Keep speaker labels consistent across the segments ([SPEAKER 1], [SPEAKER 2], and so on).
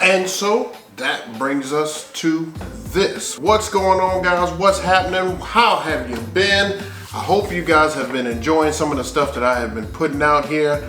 [SPEAKER 1] And so that brings us to this. What's going on, guys? What's happening? How have you been? I hope you guys have been enjoying some of the stuff that I have been putting out here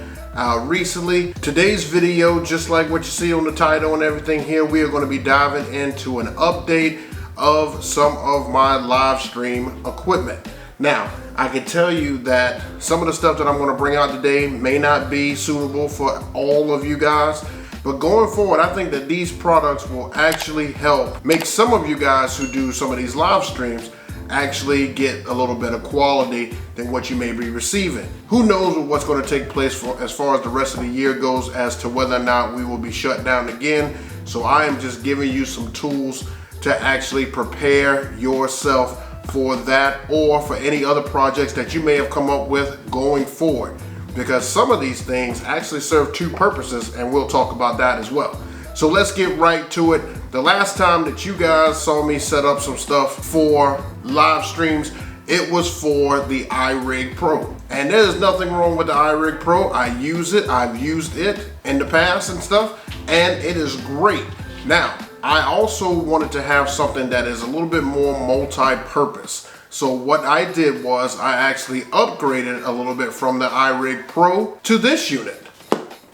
[SPEAKER 1] recently. Today's video, just like what you see on the title and everything here, we are going to be diving into an update of some of my live stream equipment. Now, I can tell you that some of the stuff that I'm going to bring out today may not be suitable for all of you guys, but going forward, I think that these products will actually help make some of you guys who do some of these live streams actually get a little better quality than what you may be receiving. Who knows what's going to take place as far as the rest of the year goes as to whether or not we will be shut down again. So I am just giving you some tools to actually prepare yourself for that or for any other projects that you may have come up with going forward. Because some of these things actually serve two purposes, and we'll talk about that as well. So let's get right to it. The last time that you guys saw me set up some stuff for live streams, it was for the iRig Pro. And there's nothing wrong with the iRig Pro. I use it, I've used it in the past and stuff, and it is great. Now, I also wanted to have something that is a little bit more multi-purpose. So what I did was I actually upgraded a little bit from the iRig Pro to this unit.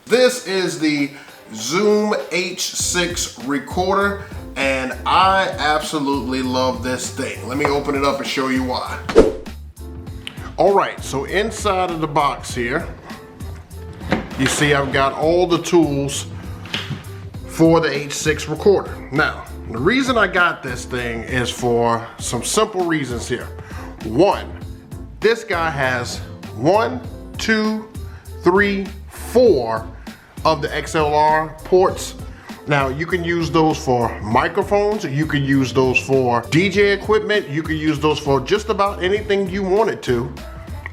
[SPEAKER 1] This is the Zoom H6 recorder, and I absolutely love this thing. Let me open it up and show you why. All right, so inside of the box here, you see I've got all the tools for the H6 recorder. Now, the reason I got this thing is for some simple reasons here. One, this guy has 1, 2, 3, 4 of the XLR ports. Now, you can use those for microphones, you can use those for DJ equipment, you can use those for just about anything you wanted to,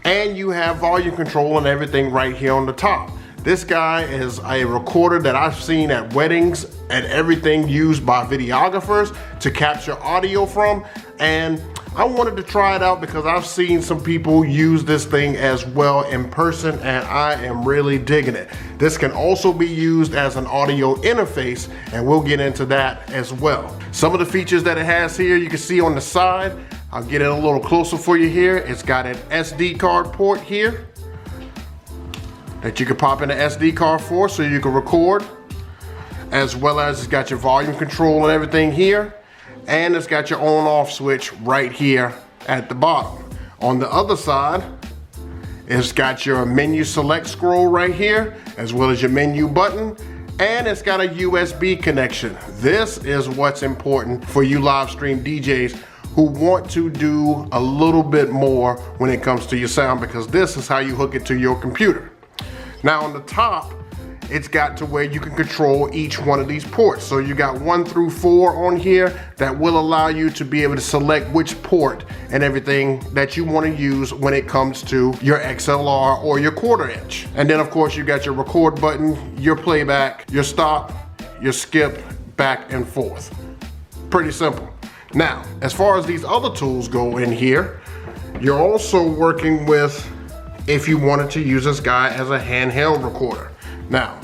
[SPEAKER 1] and you have volume control and everything right here on the top. This guy is a recorder that I've seen at weddings and everything used by videographers to capture audio from, and I wanted to try it out because I've seen some people use this thing as well in person, and I am really digging it. This can also be used as an audio interface, and we'll get into that as well. Some of the features that it has here, you can see on the side. I'll get it a little closer for you here. It's got an SD card port here that you can pop in an SD card for so you can record, as well as it's got your volume control and everything here, and it's got your on off switch right here at the bottom. On the other side, it's got your menu select scroll right here, as well as your menu button, and it's got a USB connection. This is what's important for you live stream DJs who want to do a little bit more when it comes to your sound, because this is how you hook it to your computer. Now on the top, it's got to where you can control each one of these ports. So you got 1 through 4 on here that will allow you to be able to select which port and everything that you want to use when it comes to your XLR or your quarter inch. And then of course you got your record button, your playback, your stop, your skip, back and forth. Pretty simple. Now, as far as these other tools go in here, you're also working with, if you wanted to use this guy as a handheld recorder. Now,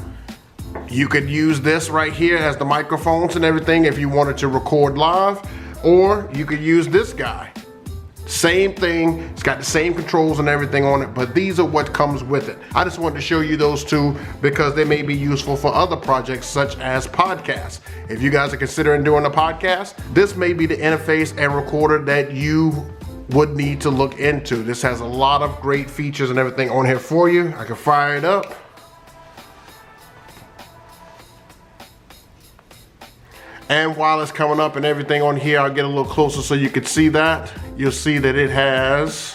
[SPEAKER 1] you could use this right here as the microphones and everything if you wanted to record live, or you could use this guy. Same thing, it's got the same controls and everything on it, but these are what comes with it. I just wanted to show you those two because they may be useful for other projects such as podcasts. If you guys are considering doing a podcast, this may be the interface and recorder that you would need to look into. This has a lot of great features and everything on here for you. I can fire it up. And while it's coming up and everything on here, I'll get a little closer so you can see that. You'll see that it has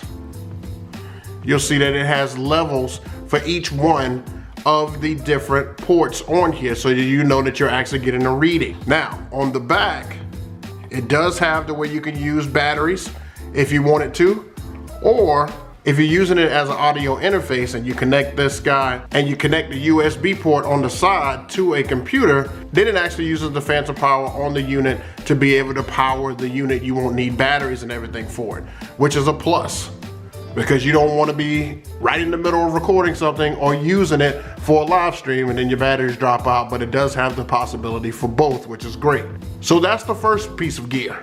[SPEAKER 1] levels for each one of the different ports on here, so you know that you're actually getting a reading. Now, on the back, it does have the way you can use batteries if you wanted to, or if you're using it as an audio interface and you connect this guy and you connect the USB port on the side to a computer, then it actually uses the phantom power on the unit to be able to power the unit. You won't need batteries and everything for it, which is a plus. because you don't want to be right in the middle of recording something or using it for a live stream and then your batteries drop out, but it does have the possibility for both, which is great. So that's the first piece of gear.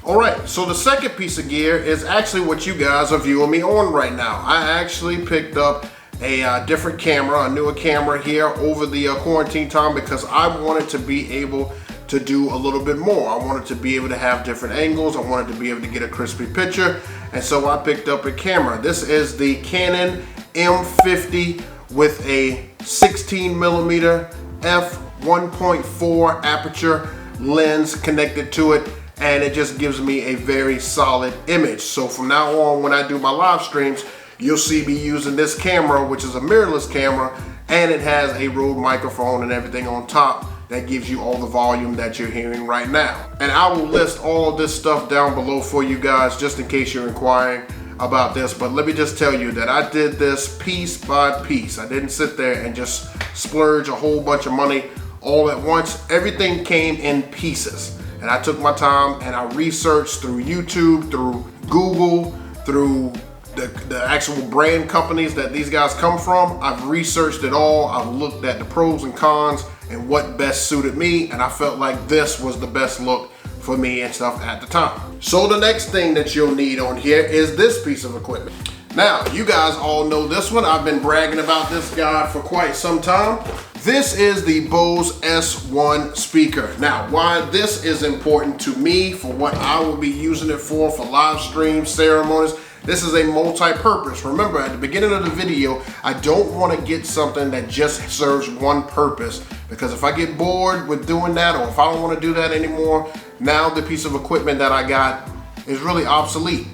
[SPEAKER 1] All right, so the second piece of gear is actually what you guys are viewing me on right now. I actually picked up a different camera, a newer camera here over the quarantine time, because I wanted to be able to do a little bit more. I wanted to be able to have different angles. I wanted to be able to get a crispy picture. And so I picked up a camera. This is the Canon M50 with a 16mm f1.4 aperture lens connected to it. And it just gives me a very solid image. So from now on, when I do my live streams, you'll see me using this camera, which is a mirrorless camera, and it has a Rode microphone and everything on top that gives you all the volume that you're hearing right now. And I will list all of this stuff down below for you guys, just in case you're inquiring about this. But let me just tell you that I did this piece by piece. I didn't sit there and just splurge a whole bunch of money all at once. Everything came in pieces. And I took my time and I researched through YouTube, through Google, through the actual brand companies that these guys come from. I've researched it all. I've looked at the pros and cons and what best suited me, and I felt like this was the best look for me and stuff at the time. So the next thing that you'll need on here is this piece of equipment. Now, you guys all know this one. I've been bragging about this guy for quite some time. This is the Bose S1 speaker. Now, why this is important to me, for what I will be using it for live streams, ceremonies, this is a multi-purpose. Remember, at the beginning of the video, I don't want to get something that just serves one purpose, because if I get bored with doing that, or if I don't want to do that anymore, now the piece of equipment that I got is really obsolete.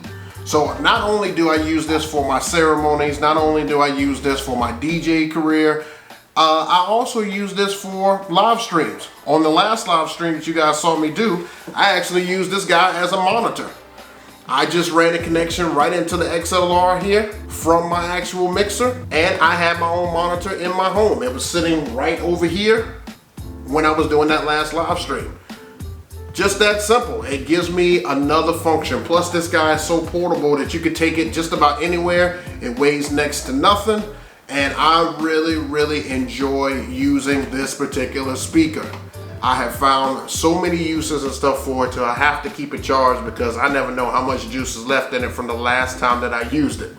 [SPEAKER 1] So not only do I use this for my ceremonies, not only do I use this for my DJ career, I also use this for live streams. On the last live stream that you guys saw me do, I actually used this guy as a monitor. I just ran a connection right into the XLR here from my actual mixer, and I had my own monitor in my home. It was sitting right over here when I was doing that last live stream. Just that simple. It gives me another function. Plus, this guy is so portable that you can take it just about anywhere. It weighs next to nothing, and I really enjoy using this particular speaker. I have found so many uses and stuff for it till I have to keep it charged, because I never know how much juice is left in it from the last time that I used it.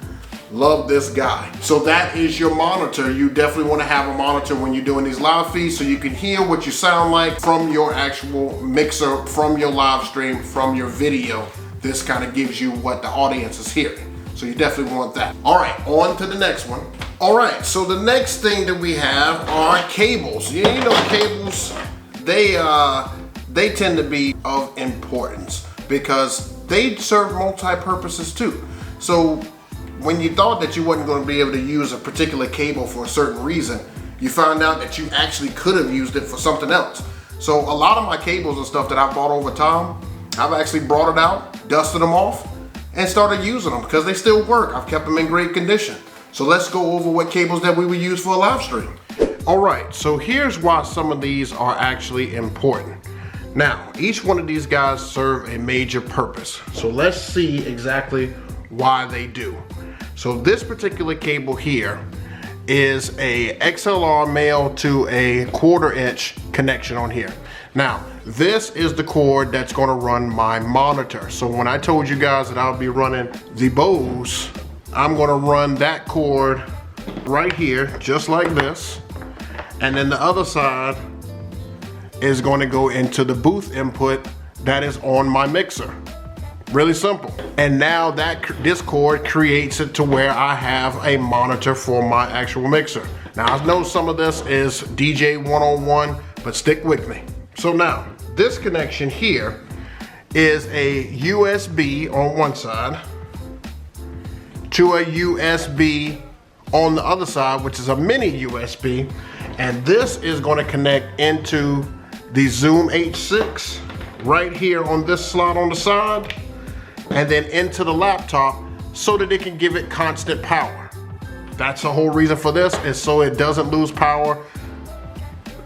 [SPEAKER 1] Love this guy. So that is your monitor. You definitely want to have a monitor when you're doing these live feeds, so you can hear what you sound like from your actual mixer, from your live stream, from your video. This kind of gives you what the audience is hearing. So you definitely want that. All right, on to the next one. All right, so the next thing that we have are cables. Yeah, you know, cables, they tend to be of importance because they serve multi-purposes too. So when you thought that you wasn't going to be able to use a particular cable for a certain reason, you found out that you actually could have used it for something else. So a lot of my cables and stuff that I bought over time, I've actually brought it out, dusted them off, and started using them because they still work. I've kept them in great condition. So let's go over what cables that we would use for a live stream. All right, so here's why some of these are actually important. Now, each one of these guys serve a major purpose. So let's see exactly why they do. So this particular cable here is a XLR male to a 1/4 inch connection on here. Now, this is the cord that's gonna run my monitor. So when I told you guys that I'll be running the Bose, I'm gonna run that cord right here, just like this. And then the other side is going to go into the booth input that is on my mixer. Really simple. And now that this cord creates it to where I have a monitor for my actual mixer. Now I know some of this is DJ 101, but stick with me. So now this connection here is a USB on one side to a USB on the other side, which is a mini USB. And this is going to connect into the Zoom H6 right here on this slot on the side, and then into the laptop so that it can give it constant power. That's the whole reason for this, is so it doesn't lose power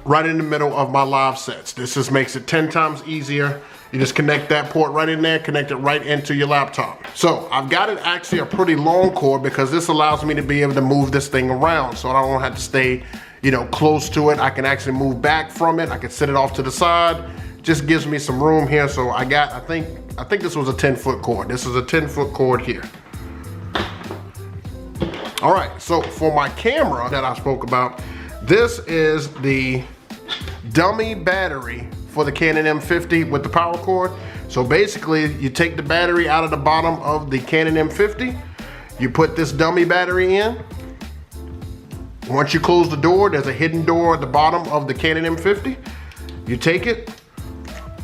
[SPEAKER 1] right in the middle of my live sets. This just makes it 10 times easier. You just connect that port right in there, connect it right into your laptop. So I've got it actually a pretty long cord because this allows me to be able to move this thing around so I don't have to stay, you know, close to it. I can actually move back from it. I can set it off to the side. Just gives me some room here. So I got, I think this was a 10-foot cord. This is a 10-foot cord here. All right, so for my camera that I spoke about, this is the dummy battery for the Canon M50 with the power cord. So basically, you take the battery out of the bottom of the Canon M50, you put this dummy battery in. Once you close the door, there's a hidden door at the bottom of the Canon M50. You take it,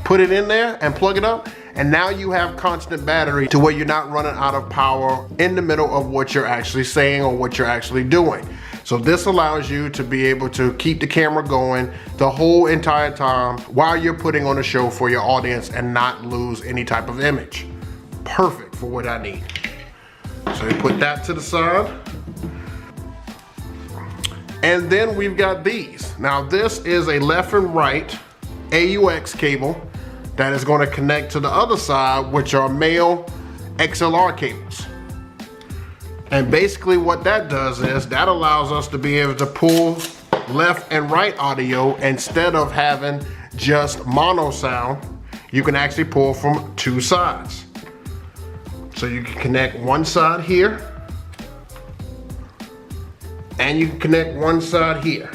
[SPEAKER 1] put it in there and plug it up, and now you have constant battery to where you're not running out of power in the middle of what you're actually saying or what you're actually doing. So this allows you to be able to keep the camera going the whole entire time while you're putting on a show for your audience and not lose any type of image. Perfect for what I need. So you put that to the side. And then we've got these. Now this is a left and right AUX cable that is going to connect to the other side, which are male XLR cables. And basically what that does is that allows us to be able to pull left and right audio instead of having just mono sound. You can actually pull from two sides. So you can connect one side here and you can connect one side here.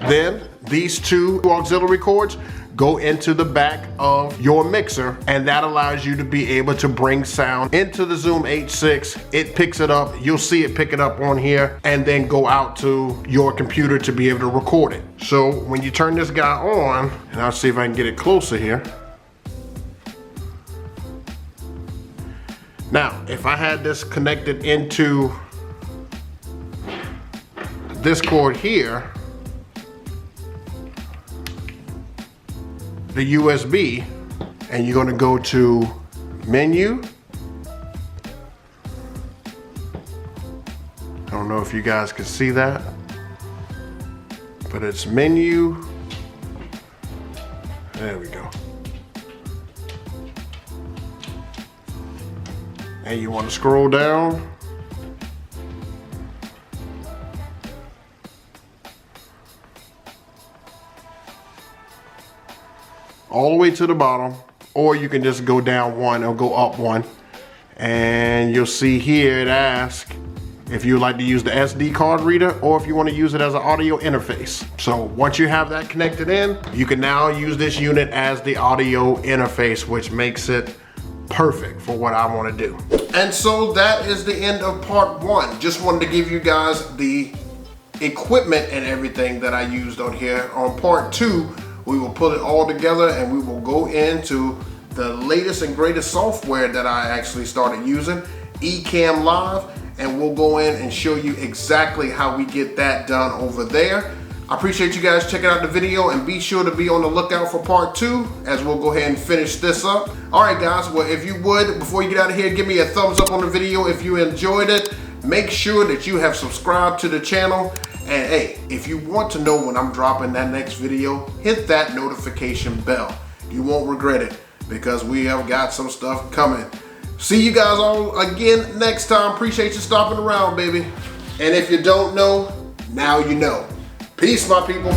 [SPEAKER 1] Then these two auxiliary cords go into the back of your mixer, and that allows you to be able to bring sound into the Zoom H6. It picks it up, you'll see it pick it up on here, and then go out to your computer to be able to record it. So when you turn this guy on, and I'll see if I can get it closer here. Now, if I had this connected into this cord here, the USB, and you're going to go to menu. I don't know if you guys can see that, but it's menu. There we go. And you want to scroll down. All the way to the bottom, or you can just go down one or go up one, and you'll see here it asks if you like to use the SD card reader or if you want to use it as an audio interface. So once you have that connected in, you can now use this unit as the audio interface, which makes it perfect for what I want to do. And so that is the end of part one. Just wanted to give you guys the equipment and everything that I used on here. On part two, we will put it all together and we will go into the latest and greatest software that I actually started using, Ecamm Live, and we'll go in and show you exactly how we get that done over there. I appreciate you guys checking out the video, and be sure to be on the lookout for part two as we'll go ahead and finish this up. All right guys, well if you would, before you get out of here, give me a thumbs up on the video if you enjoyed it. Make sure that you have subscribed to the channel. And hey, if you want to know when I'm dropping that next video, hit that notification bell. You won't regret it because we have got some stuff coming. See you guys all again next time. Appreciate you stopping around, baby. And if you don't know, now you know. Peace, my people.